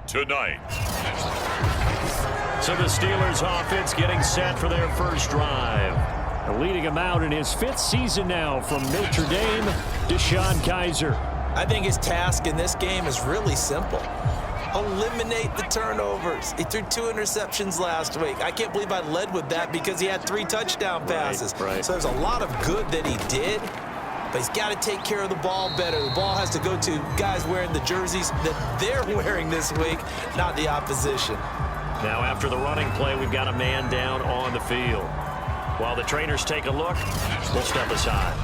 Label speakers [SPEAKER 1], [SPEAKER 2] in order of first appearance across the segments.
[SPEAKER 1] tonight.
[SPEAKER 2] So the Steelers offense getting set for their first drive. Leading him out in his 5th season now from Notre Dame, Deshaun Kaiser.
[SPEAKER 3] I think his task in this game is really simple. Eliminate the turnovers. He threw 2 interceptions last week. I can't believe I led with that because he had 3 touchdown passes.
[SPEAKER 2] Right.
[SPEAKER 3] So there's a lot of good that he did, but he's got to take care of the ball better. The ball has to go to guys wearing the jerseys that they're wearing this week, not the opposition.
[SPEAKER 2] Now after the running play, we've got a man down on the field. While the trainers take a look, we'll step aside.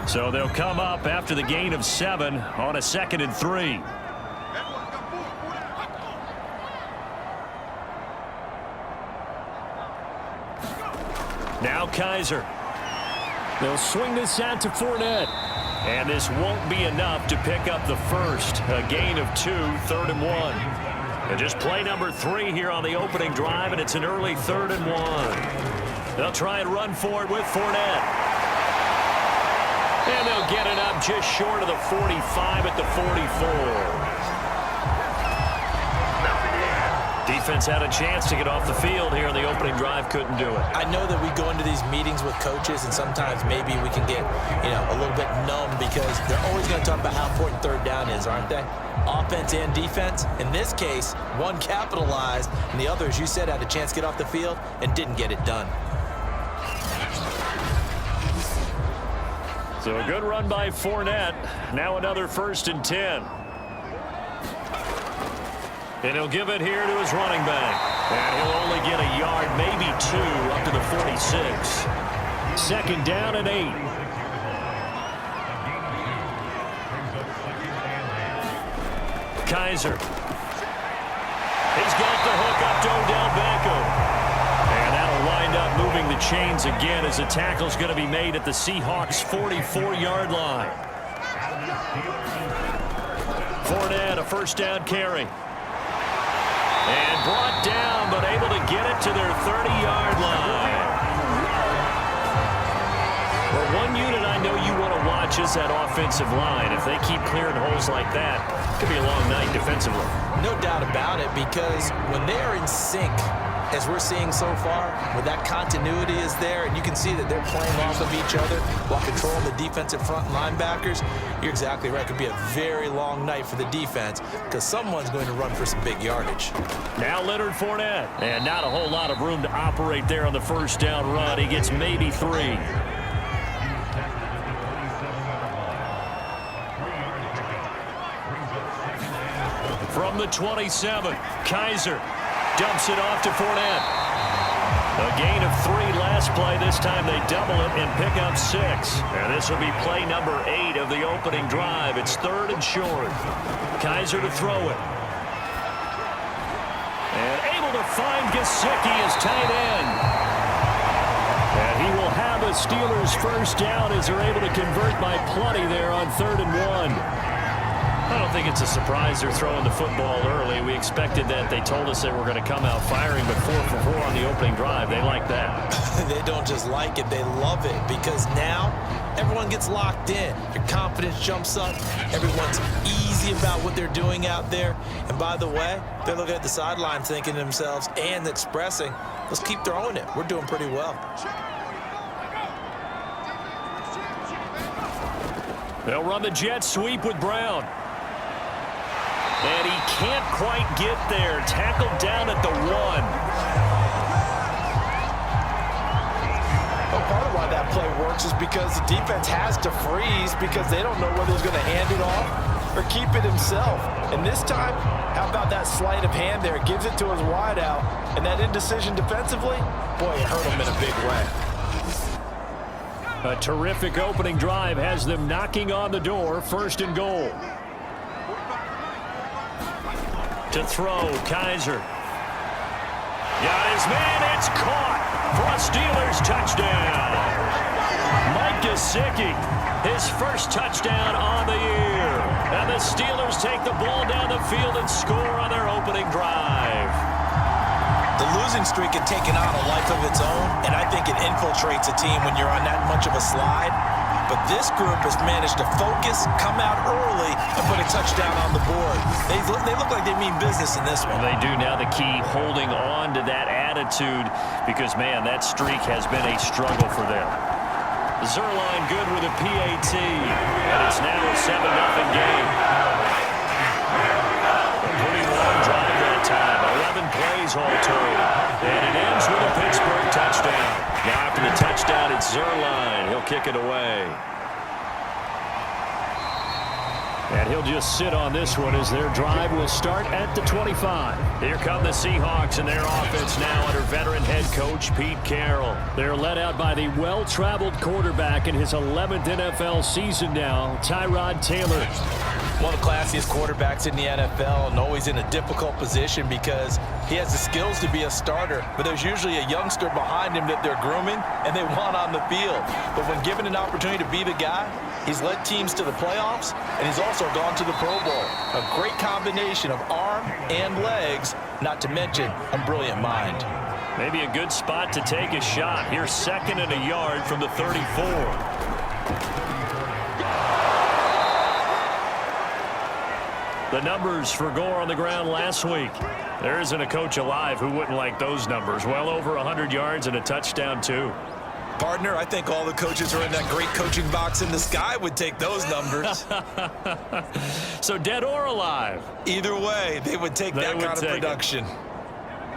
[SPEAKER 2] So they'll come up after the gain of 7 on a 2nd and 3. Now Kaiser. They'll swing this out to Fournette. And this won't be enough to pick up the first. A gain of 2, 3rd and 1. And just play number 3 here on the opening drive, and it's an early 3rd and 1. They'll try and run for it with Fournette. And they'll get it up just short of the 45 at the 44. Defense had a chance to get off the field here in the opening drive, couldn't do it.
[SPEAKER 3] I know that we go into these meetings with coaches, and sometimes maybe we can get, a little bit numb because they're always going to talk about how important 3rd down is, aren't they? Offense and defense. In this case, one capitalized, and the other, as you said, had a chance to get off the field and didn't get it done.
[SPEAKER 2] So a good run by Fournette. Now another 1st and 10. And he'll give it here to his running back. And he'll only get a yard, maybe 2, up to the 46. 2nd down and 8. Kaiser. He's got the hook up to Odell Beckham. And that'll wind up moving the chains again as the tackle's going to be made at the Seahawks' 44-yard line. Fournette, a 1st down carry. And brought down, but able to get it to their 30-yard line. Well, one unit I know you want to watch is that offensive line. If they keep clearing holes like that, it could be a long night defensively.
[SPEAKER 3] No doubt about it, because when they're in sync, as we're seeing so far, where that continuity is there, and you can see that they're playing off of each other while controlling the defensive front linebackers, you're exactly right. It could be a very long night for the defense because someone's going to run for some big yardage.
[SPEAKER 2] Now Leonard Fournette, and not a whole lot of room to operate there on the 1st down run. He gets maybe 3. From the 27, Kaiser dumps it off to Fournette. A gain of 3 last play. This time they double it and pick up 6. And this will be play number 8 of the opening drive. It's 3rd and short. Kaiser to throw it. And able to find Gesicki as tight end. And he will have the Steelers' 1st down as they're able to convert by plenty there on 3rd and 1. I don't think it's a surprise they're throwing the football early. We expected that. They told us they were going to come out firing, but 4 for 4 on the opening drive. They like that.
[SPEAKER 3] They don't just like it, they love it, because now everyone gets locked in. Your confidence jumps up. Everyone's easy about what they're doing out there. And by the way, they're looking at the sideline thinking to themselves and expressing, let's keep throwing it. We're doing pretty well.
[SPEAKER 2] They'll run the jet sweep with Brown. And he can't quite get there. Tackled down at the 1.
[SPEAKER 3] Well, part of why that play works is because the defense has to freeze because they don't know whether he's going to hand it off or keep it himself. And this time, how about that sleight of hand there? It gives it to his wideout. And that indecision defensively, boy, it hurt him in a big way.
[SPEAKER 2] A terrific opening drive has them knocking on the door. 1st and goal. To throw, Kaiser. Got his man, it's caught for a Steelers touchdown. Mike Gesicki, his 1st touchdown on the year. And the Steelers take the ball down the field and score on their opening drive.
[SPEAKER 3] The losing streak had taken on a life of its own, and I think it infiltrates a team when you're on that much of a slide. But this group has managed to focus, come out early, and put a touchdown on the board. They look like they mean business in this one.
[SPEAKER 2] They do. Now the key, holding on to that attitude, because, man, that streak has been a struggle for them. Zerline good with a PAT, and it's now a 7-0 game. A pretty long drive that time, 11 plays all told, and it ends with a Pittsburgh touchdown. Now after the touchdown, it's Zerline. He'll kick it away. And he'll just sit on this one as their drive will start at the 25. Here come the Seahawks and their offense now under veteran head coach Pete Carroll. They're led out by the well-traveled quarterback in his 11th NFL season now, Tyrod Taylor.
[SPEAKER 3] One of the classiest quarterbacks in the NFL, and always in a difficult position because he has the skills to be a starter, but there's usually a youngster behind him that they're grooming and they want on the field. But when given an opportunity to be the guy, he's led teams to the playoffs, and he's also gone to the Pro Bowl. A great combination of arm and legs, not to mention a brilliant mind.
[SPEAKER 2] Maybe a good spot to take a shot. Here's 2nd and a yard from the 34. The numbers for Gore on the ground last week. There isn't a coach alive who wouldn't like those numbers. Well over 100 yards and a touchdown, too.
[SPEAKER 3] Partner, I think all the coaches who are in that great coaching box in the sky would take those numbers.
[SPEAKER 2] So dead or alive?
[SPEAKER 3] Either way, they would take that kind of production.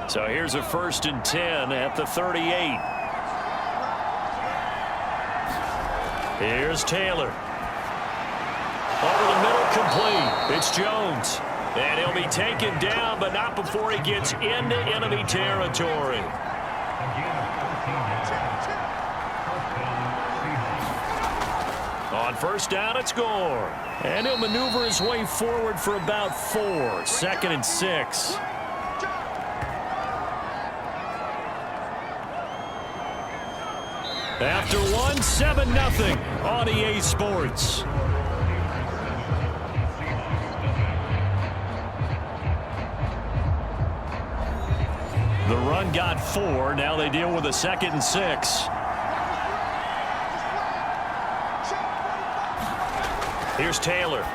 [SPEAKER 2] So here's a 1st and 10 at the 38. Here's Taylor. Over the middle, complete. It's Jones. And he'll be taken down, but not before he gets into enemy territory. On 1st down, it's Gore. And he'll maneuver his way forward for about 4. 2nd and 6. After 1, 7-0 on EA Sports. The run got 4. Now they deal with a 2nd and 6. Here's Taylor.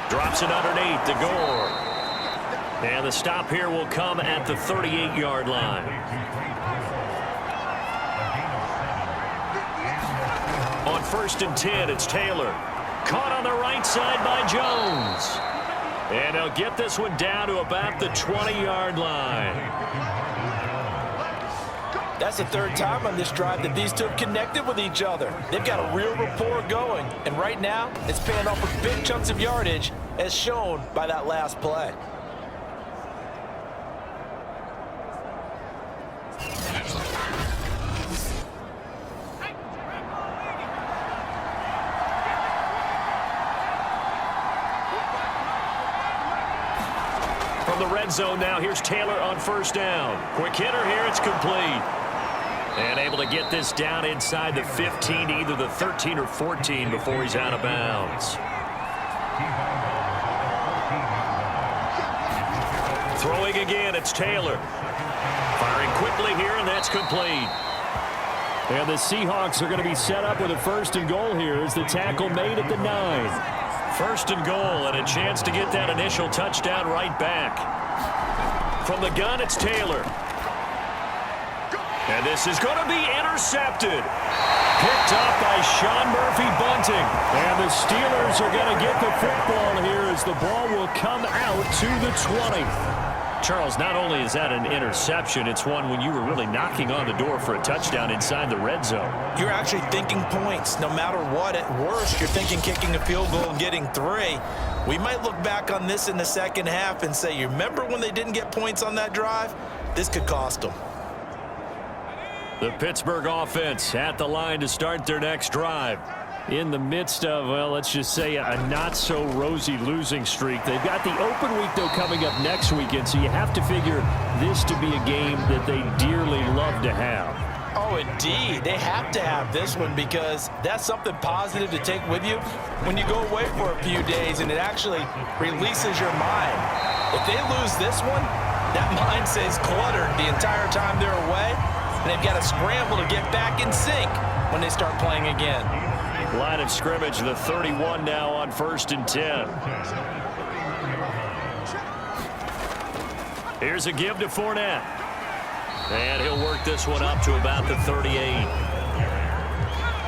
[SPEAKER 2] Drops it underneath to Gore. And the stop here will come at the 38-yard line. On 1st and 10, it's Taylor. Caught on the right side by Jones. And they'll get this one down to about the 20-yard line.
[SPEAKER 3] That's the 3rd time on this drive that these two have connected with each other. They've got a real rapport going. And right now, it's paying off with big chunks of yardage, as shown by that last play.
[SPEAKER 2] From the red zone now, here's Taylor on 1st down. Quick hitter here, it's complete. And able to get this down inside the 15, either the 13 or 14 before he's out of bounds. Throwing again, it's Taylor. Firing quickly here, and that's complete. And the Seahawks are going to be set up with a 1st and goal here as the tackle made at the 9. 1st and goal, and a chance to get that initial touchdown right back. From the gun, it's Taylor. And this is going to be intercepted. Picked up by Sean Murphy-Bunting. And the Steelers are going to get the football here as the ball will come out to the 20. Charles, not only is that an interception, it's one when you were really knocking on the door for a touchdown inside the red zone.
[SPEAKER 3] You're actually thinking points. No matter what, at worst, you're thinking kicking a field goal and getting 3. We might look back on this in the 2nd half and say, you remember when they didn't get points on that drive? This could cost them.
[SPEAKER 2] The Pittsburgh offense at the line to start their next drive. In the midst of, well, let's just say a not-so-rosy losing streak. They've got the open week, though, coming up next weekend, so you have to figure this to be a game that they dearly love to have.
[SPEAKER 3] Oh, indeed. They have to have this one because that's something positive to take with you when you go away for a few days, and it actually releases your mind. If they lose this one, That mind stays cluttered the entire time they're away, and they've got to scramble to get back in sync when they start playing again.
[SPEAKER 2] Line of scrimmage, the 31 now on 1st and 10. Here's a give to Fournette. And he'll work this one up to about the 38.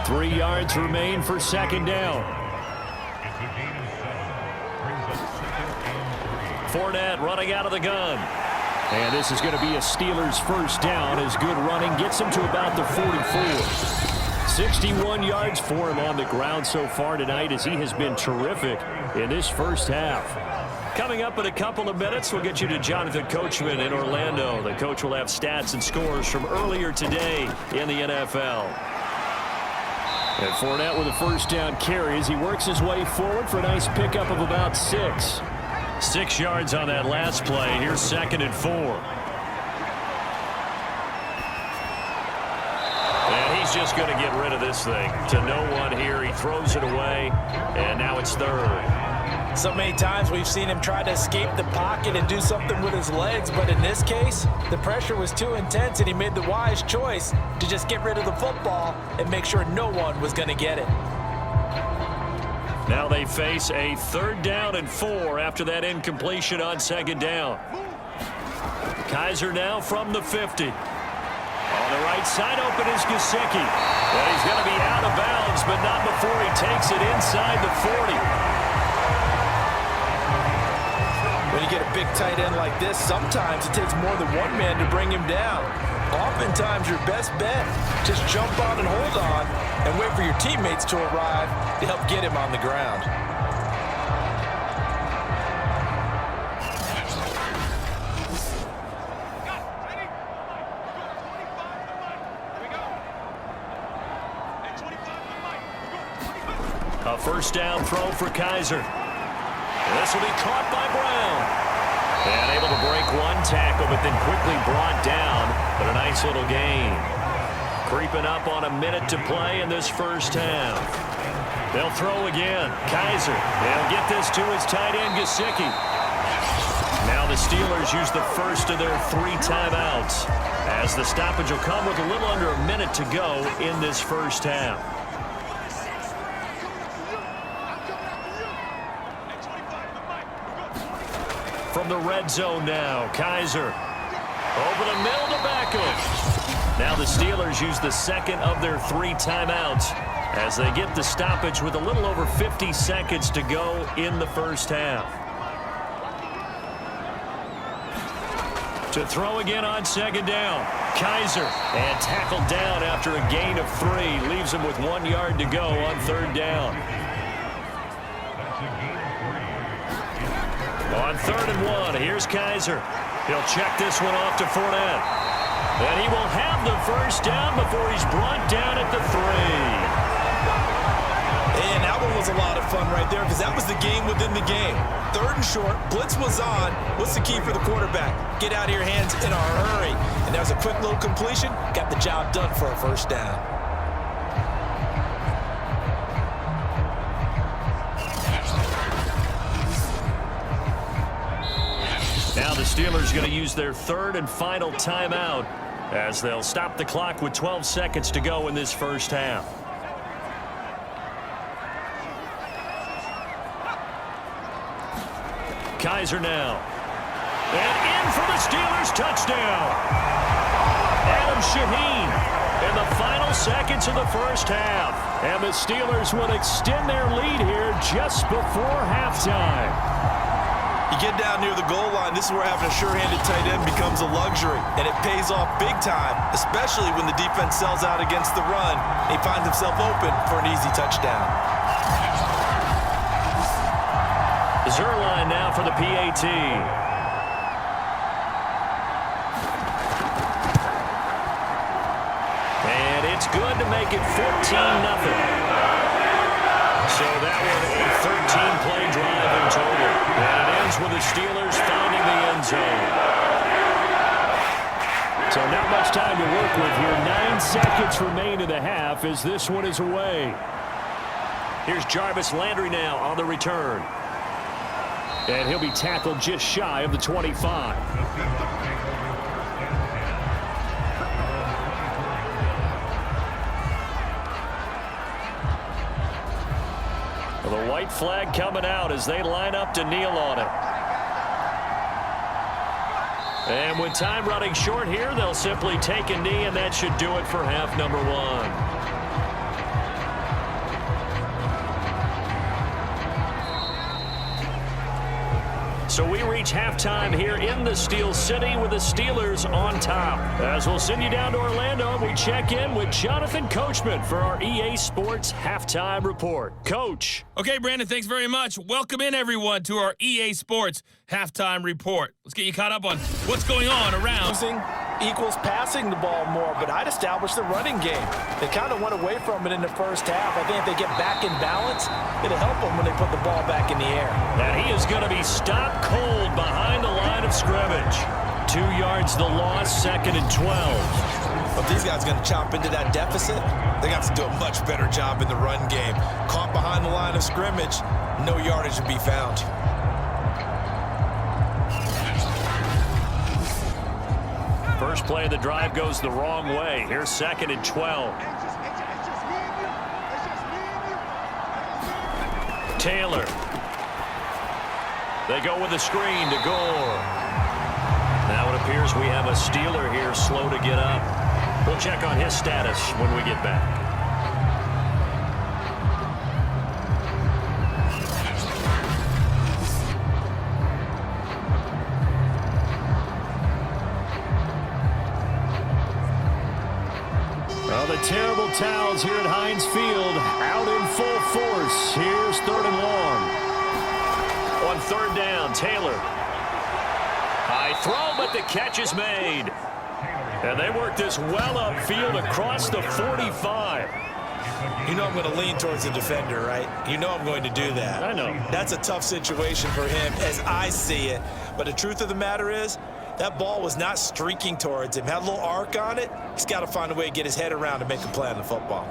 [SPEAKER 2] 3 yards remain for 2nd down. Fournette running out of the gun. And this is going to be a Steelers 1st down as good running gets him to about the 44. 61 yards for him on the ground so far tonight as he has been terrific in this first half. Coming up in a couple of minutes, we'll get you to Jonathan Coachman in Orlando. The coach will have stats and scores from earlier today in the NFL. And Fournette with a 1st down carry as he works his way forward for a nice pickup of about 6. 6 yards on that last play. Here's 2nd and 4. Just going to get rid of this thing to no one here. He throws it away, and now it's 3rd.
[SPEAKER 3] So many times we've seen him try to escape the pocket and do something with his legs, but in this case, the pressure was too intense, and he made the wise choice to just get rid of the football and make sure no one was going to get it.
[SPEAKER 2] Now they face a 3rd down and 4 after that incompletion on 2nd down. Kaiser now from the 50. On the right side open is Gesicki. And he's going to be out of bounds, but not before he takes it inside the 40.
[SPEAKER 3] When you get a big tight end like this, sometimes it takes more than one man to bring him down. Oftentimes your best bet, just jump on and hold on and wait for your teammates to arrive to help get him on the ground.
[SPEAKER 2] A 1st down throw for Kaiser. This will be caught by Brown. And able to break one tackle, but then quickly brought down. But a nice little gain. Creeping up on a minute to play in this first half. They'll throw again. Kaiser. They'll get this to his tight end, Gesicki. Now the Steelers use the first of their 3 timeouts, as the stoppage will come with a little under a minute to go in this first half. From the red zone now, Kaiser. Over the middle to Beckham. Now the Steelers use the 2nd of their 3 timeouts as they get the stoppage with a little over 50 seconds to go in the first half. To throw again on 2nd down, Kaiser. And tackled down after a gain of 3. Leaves him with 1 yard to go on 3rd down. On 3rd and 1, here's Kaiser. He'll check this one off to Fournette. And he will have the 1st down before he's brought down at the 3.
[SPEAKER 3] And that one was a lot of fun right there because that was the game within the game. 3rd and short, blitz was on. What's the key for the quarterback? Get out of your hands in a hurry. And that was a quick little completion. Got the job done for a 1st down.
[SPEAKER 2] Now the Steelers going to use their 3rd and final timeout as they'll stop the clock with 12 seconds to go in this first half. Kaiser now. And in for the Steelers touchdown. Adam Shaheen in the final seconds of the first half. And the Steelers will extend their lead here just before halftime.
[SPEAKER 3] You get down near the goal line, this is where having a sure-handed tight end becomes a luxury, and it pays off big time, especially when the defense sells out against the run, and he finds himself open for an easy touchdown.
[SPEAKER 2] Zerline now for the PAT. And it's good to make it 14-0. So that one a 13-play drive in total. And it ends with the Steelers finding the end zone. So not much time to work with here. 9 seconds remain in the half as this one is away. Here's Jarvis Landry now on the return. And he'll be tackled just shy of the 25. White flag coming out as they line up to kneel on it. And with time running short here, they'll simply take a knee, and that should do it for half number one. So we reach halftime here in the Steel City with the Steelers on top. As we'll send you down to Orlando, we check in with Jonathan Coachman for our EA Sports Halftime Report. Coach.
[SPEAKER 1] Okay, Brandon, thanks very much. Welcome in, everyone, to our EA Sports Halftime Report. Let's get you caught up on what's going on around.
[SPEAKER 3] Losing equals passing the ball more, but I'd establish the running game. They kind of went away from it in the first half. I think if they get back in balance, it'll help them when they put the ball back in the air.
[SPEAKER 2] And he is going to be stopped cold behind the line of scrimmage. 2 yards the loss, 2nd and 12.
[SPEAKER 3] But these guys are going to chop into that deficit. They got to do a much better job in the run game. Caught behind the line of scrimmage, no yardage to be found.
[SPEAKER 2] First play of the drive goes the wrong way. Here's 2nd and 12. Taylor. They go with a screen to Gore. Now it appears we have a Steeler here slow to get up. We'll check on his status when we get back. Well, the terrible towels here at Heinz Field out in full force. Here's 3rd and long. On 3rd down, Taylor. High throw, but the catch is made. And they work this well upfield across the 45.
[SPEAKER 3] You know I'm going to lean towards the defender, right? You know I'm going to do that.
[SPEAKER 2] I know.
[SPEAKER 3] That's a tough situation for him as I see it. But the truth of the matter is, that ball was not streaking towards him. Had a little arc on it. He's got to find a way to get his head around and make a play on the football.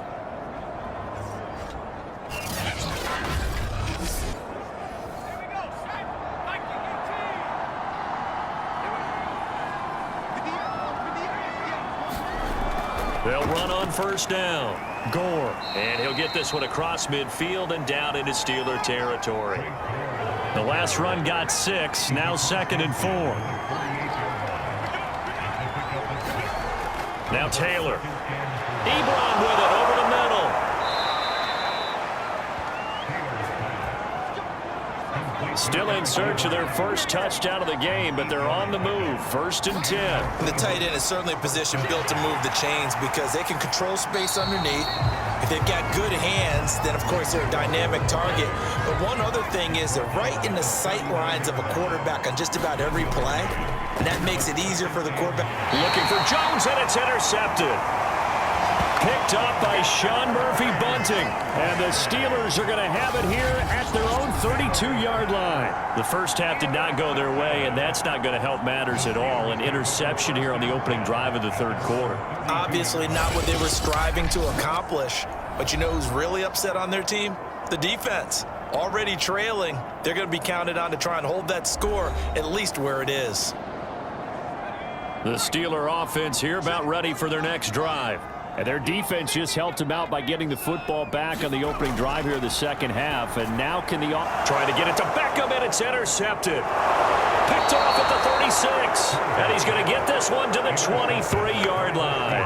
[SPEAKER 2] They'll run on 1st down. Gore. And he'll get this one across midfield and down into Steeler territory. The last run got 6. Now 2nd and 4. Now Taylor. Ebron with it over the middle. Still in search of their first touchdown of the game, but they're on the move. 1st and 10.
[SPEAKER 3] And the tight end is certainly a position built to move the chains because they can control space underneath. If they've got good hands, then, of course, they're a dynamic target. But one other thing is they're right in the sight lines of a quarterback on just about every play, and that makes it easier for the quarterback.
[SPEAKER 2] Looking for Jones, and it's intercepted. Picked up by Sean Murphy-Bunting. And the Steelers are going to have it here at their own 32-yard line. The first half did not go their way, and that's not going to help matters at all. An interception here on the opening drive of the 3rd quarter.
[SPEAKER 3] Obviously not what they were striving to accomplish. But you know who's really upset on their team? The defense. Already trailing. They're going to be counted on to try and hold that score at least where it is.
[SPEAKER 2] The Steeler offense here about ready for their next drive. And their defense just helped them out by getting the football back on the opening drive here in the 2nd half. And now can the trying to get it to Beckham, and it's intercepted. Picked off at the 36. And he's going to get this one to the 23-yard line.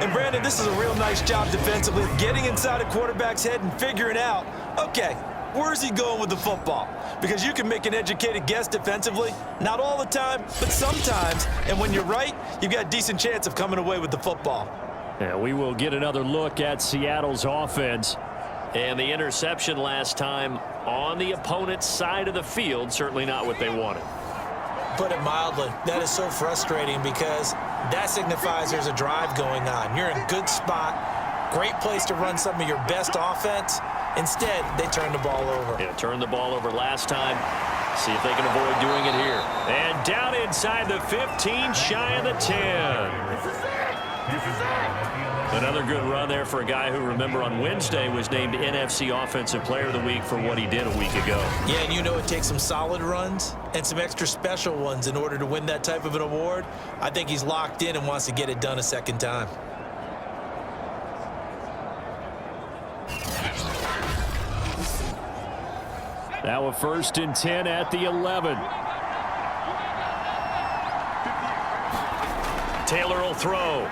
[SPEAKER 3] And Brandon, this is a real nice job defensively, getting inside a quarterback's head and figuring out, okay, where's he going with the football? Because you can make an educated guess defensively, not all the time, but sometimes. And when you're right, you've got a decent chance of coming away with the football.
[SPEAKER 2] Yeah, we will get another look at Seattle's offense. And the interception last time on the opponent's side of the field, certainly not what they wanted.
[SPEAKER 3] Put it mildly, that is so frustrating because that signifies there's a drive going on. You're in a good spot, great place to run some of your best offense. Instead, they turn the ball over.
[SPEAKER 2] Yeah, turned the ball over last time. See if they can avoid doing it here. And down inside the 15, shy of the 10. Another good run there for a guy who, remember, on Wednesday was named NFC Offensive Player of the Week for what he did a week ago.
[SPEAKER 3] Yeah, and you know it takes some solid runs and some extra special ones in order to win that type of an award. I think he's locked in and wants to get it done a second time.
[SPEAKER 2] Now a 1st and 10 at the 11. Taylor will throw.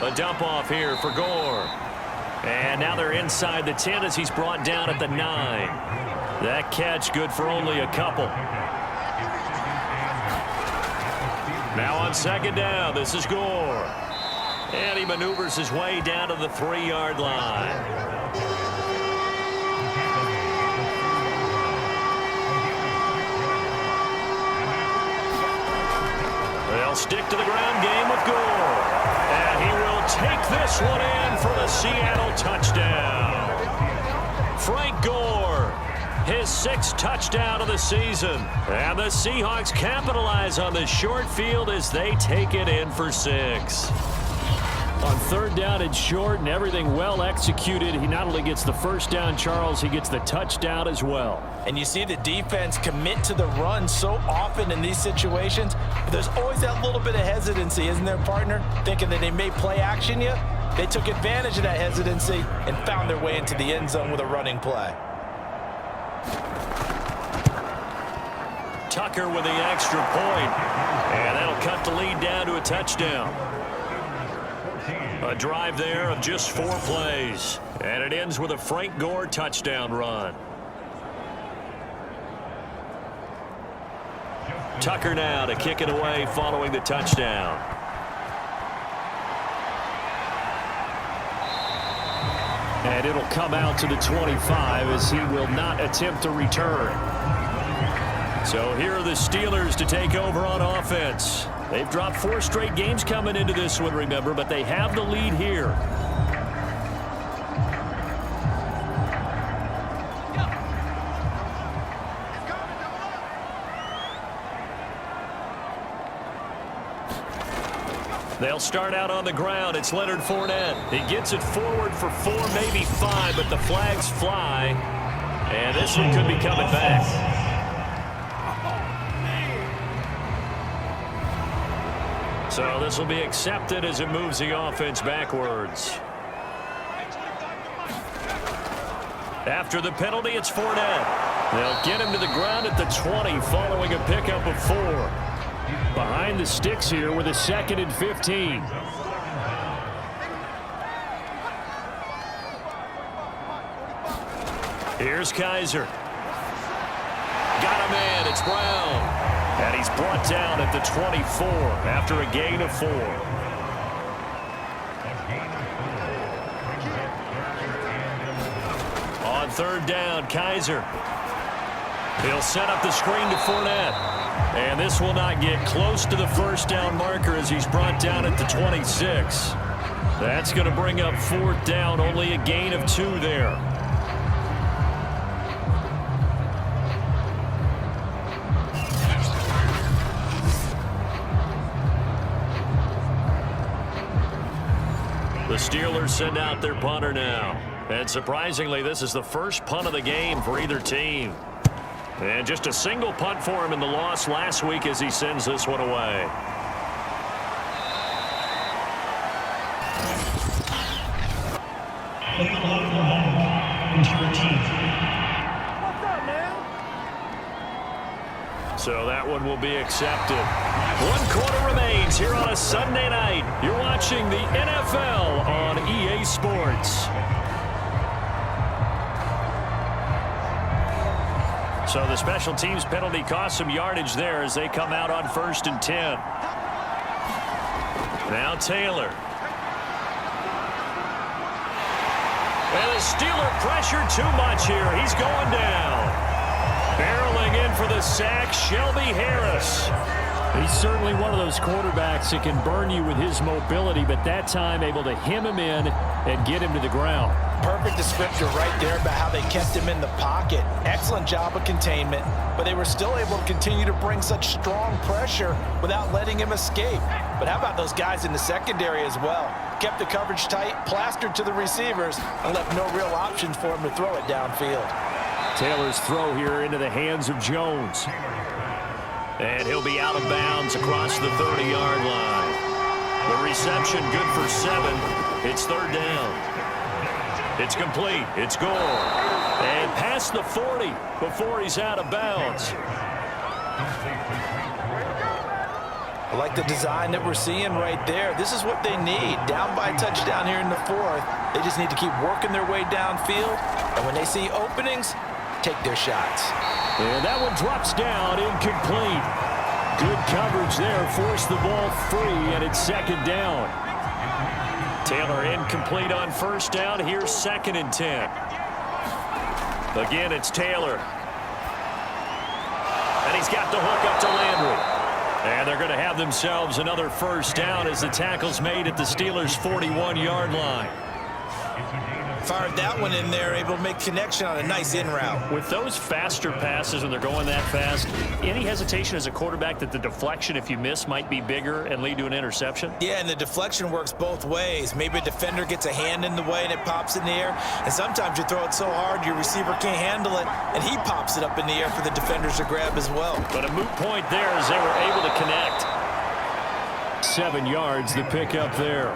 [SPEAKER 2] A dump off here for Gore. And now they're inside the 10 as he's brought down at the 9. That catch good for only a couple. Now on 2nd down, this is Gore. And he maneuvers his way down to the 3-yard line. They'll stick to the ground game with Gore. And he will take this one in for the Seattle touchdown. Frank Gore, his 6th touchdown of the season. And the Seahawks capitalize on this short field as they take it in for 6. On 3rd down and short and everything well executed, he not only gets the 1st down, Charles, he gets the touchdown as well.
[SPEAKER 3] And you see the defense commit to the run so often in these situations, but there's always that little bit of hesitancy, isn't there, partner? Thinking that they may play action you. They took advantage of that hesitancy and found their way into the end zone with a running play.
[SPEAKER 2] Tucker with the extra point, and that'll cut the lead down to a touchdown. A drive there of just 4 plays, and it ends with a Frank Gore touchdown run. Tucker now to kick it away following the touchdown. And it'll come out to the 25 as he will not attempt to return. So here are the Steelers to take over on offense. They've dropped 4 straight games coming into this one, remember, but they have the lead here. They'll start out on the ground. It's Leonard Fournette. He gets it forward for 4, maybe 5, but the flags fly. And this one could be coming back. So this will be accepted as it moves the offense backwards. After the penalty, it's Fournette. They'll get him to the ground at the 20 following a pickup of 4. Behind the sticks here with a 2nd and 15. Here's Kaiser. Got a man. It's Brown. And he's brought down at the 24 after a gain of 4. On 3rd down, Kaiser. He'll set up the screen to Fournette. And this will not get close to the 1st down marker as he's brought down at the 26. That's going to bring up 4th down, only a gain of 2 there. The Steelers send out their punter now. And surprisingly, this is the first punt of the game for either team. And just a single punt for him in the loss last week as he sends this one away. So that one will be accepted. 1 quarter remains here on a Sunday night. You're watching the NFL on EA Sports. So the special teams penalty cost some yardage there as they come out on 1st and 10. Now Taylor. And the Steeler pressure too much here. He's going down. Barreling in for the sack, Shelby Harris. He's certainly one of those quarterbacks that can burn you with his mobility, but that time able to hem him in and get him to the ground.
[SPEAKER 3] Perfect descriptor right there about how they kept him in the pocket. Excellent job of containment, but they were still able to continue to bring such strong pressure without letting him escape. But how about those guys in the secondary as well? Kept the coverage tight, plastered to the receivers, and left no real options for him to throw it downfield.
[SPEAKER 2] Taylor's throw here into the hands of Jones. And he'll be out of bounds across the 30-yard line. The reception good for 7. It's 3rd down. It's complete. It's Gore. And past the 40 before he's out of bounds.
[SPEAKER 3] I like the design that we're seeing right there. This is what they need. Down by a touchdown here in the fourth. They just need to keep working their way downfield. And when they see openings, take their shots.
[SPEAKER 2] And that one drops down, incomplete. Good coverage there, forced the ball free, and it's second down. Taylor incomplete on first down. Here's 2nd and 10. Again, it's Taylor. And he's got the hook up to Landry. And they're going to have themselves another first down as the tackle's made at the Steelers' 41-yard line.
[SPEAKER 3] Fired that one in there, able to make connection on a nice in route.
[SPEAKER 2] With those faster passes when they're going that fast, any hesitation as a quarterback that the deflection, if you miss, might be bigger and lead to an interception?
[SPEAKER 3] Yeah, and the deflection works both ways. Maybe a defender gets a hand in the way and it pops in the air. And sometimes you throw it so hard your receiver can't handle it, and he pops it up in the air for the defenders to grab as well.
[SPEAKER 2] But a moot point there as they were able to connect. 7 yards, the pickup there.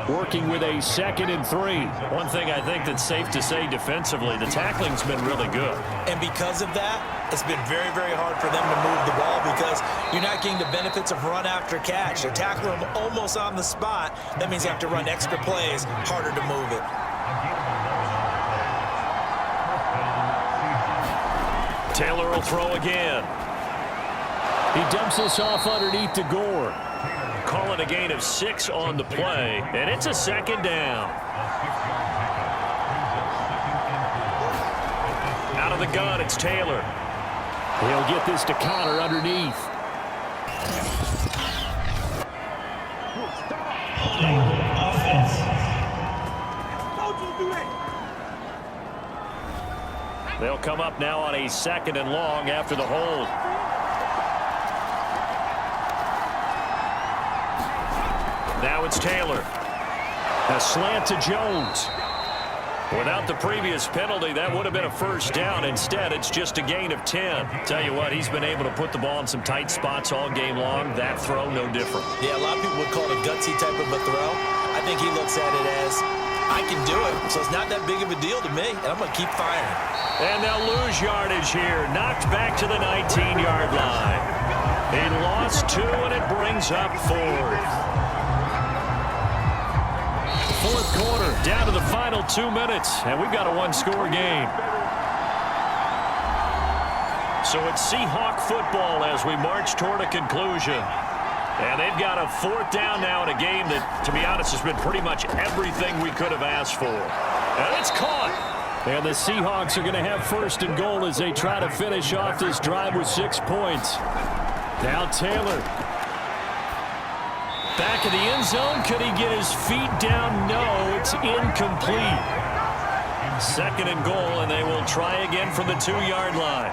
[SPEAKER 2] Working with a 2nd and 3. One thing I think that's safe to say defensively, the tackling's been really good.
[SPEAKER 3] And because of that, it's been very, very hard for them to move the ball because you're not getting the benefits of run after catch. They're tackling them almost on the spot. That means you have to run extra plays, harder to move it.
[SPEAKER 2] Taylor will throw again. He dumps this off underneath to Gore. Calling a gain of 6 on the play, and it's a 2nd down. Out of the gun, it's Taylor. He'll get this to Connor underneath. They'll come up now on a 2nd and long after the hold. Now it's Taylor. A slant to Jones. Without the previous penalty, that would have been a first down. Instead, it's just a gain of 10. Tell you what, he's been able to put the ball in some tight spots all game long. That throw, no different.
[SPEAKER 3] Yeah, a lot of people would call it a gutsy type of a throw. I think he looks at it as, I can do it, so it's not that big of a deal to me, and I'm going to keep firing.
[SPEAKER 2] And they'll lose yardage here. Knocked back to the 19-yard line. He lost 2, and it brings up 4th. Fourth quarter, down to the final 2 minutes, and we've got a one-score game. So it's Seahawk football as we march toward a conclusion. And they've got a 4th down now in a game that, to be honest, has been pretty much everything we could have asked for. And it's caught. And the Seahawks are going to have 1st and goal as they try to finish off this drive with 6 points. Now Taylor. Back of the end zone. Could he get his feet down? No, it's incomplete. 2nd and goal, and they will try again from the 2-yard line.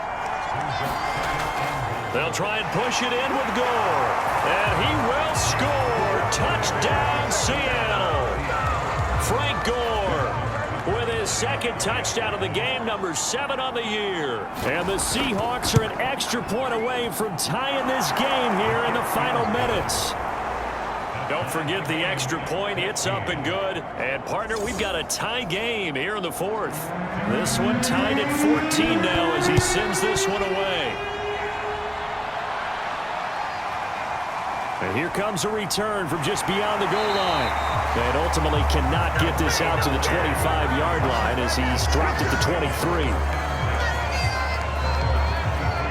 [SPEAKER 2] They'll try and push it in with Gore. And he will score. Touchdown, Seattle. Frank Gore with his 2nd touchdown of the game, number 7 on the year. And the Seahawks are an extra point away from tying this game here in the final minutes. Don't forget the extra point. It's up and good. And, partner, we've got a tie game here in the 4th. This one tied at 14 now as he sends this one away. And here comes a return from just beyond the goal line. And ultimately cannot get this out to the 25-yard line as he's dropped at the 23.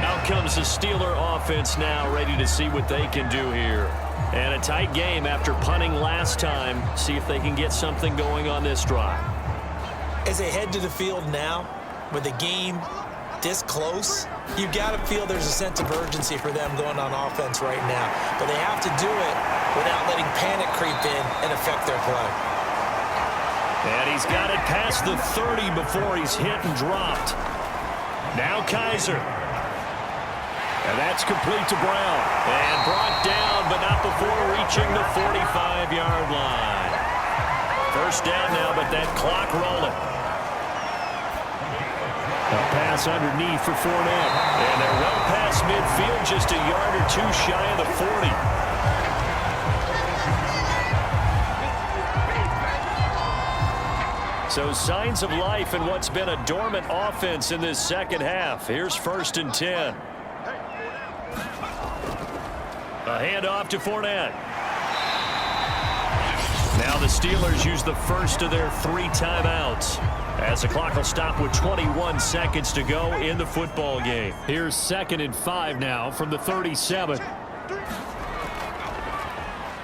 [SPEAKER 2] Out comes the Steeler offense now, ready to see what they can do here. And a tight game after punting last time. See if they can get something going on this drive.
[SPEAKER 3] As they head to the field now, with the game this close, you've got to feel there's a sense of urgency for them going on offense right now. But they have to do it without letting panic creep in and affect their play.
[SPEAKER 2] And he's got it past the 30 before he's hit and dropped. Now Kaiser. And that's complete to Brown. And brought down, but not before reaching the 45-yard line. First down now, but that clock rolling. A pass underneath for Fournette. And they're well past midfield, just a yard or 2 shy of the 40. So signs of life in what's been a dormant offense in this second half. Here's 1st and 10. A handoff to Fournette. Now the Steelers use the first of their 3 timeouts, as the clock will stop with 21 seconds to go in the football game.
[SPEAKER 4] Here's 2nd and 5 now from the 37.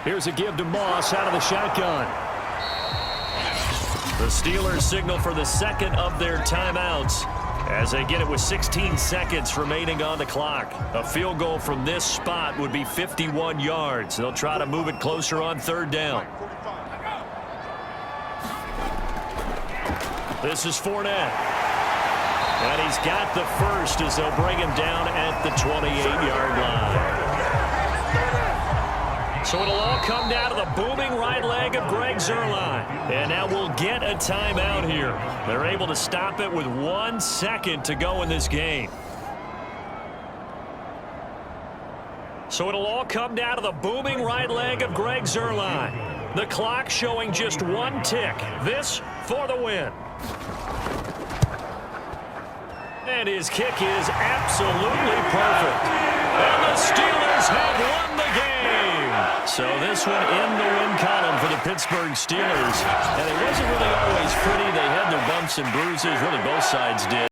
[SPEAKER 4] Here's a give to Moss out of the shotgun.
[SPEAKER 2] The Steelers signal for the second of their timeouts as they get it with 16 seconds remaining on the clock. A field goal from this spot would be 51 yards. They'll try to move it closer on 3rd down. This is Fournette. And he's got the first as they'll bring him down at the 28-yard line. So it'll all come down to the booming right leg of Greg Zuerlein. And now we'll get a timeout here. They're able to stop it with 1 second to go in this game. So it'll all come down to the booming right leg of Greg Zuerlein. The clock showing just 1 tick. This for the win. And his kick is absolutely perfect. And the Steelers have won the game. So this one in the win column for the Pittsburgh Steelers. And it wasn't really always pretty. They had their bumps and bruises. Really both sides did.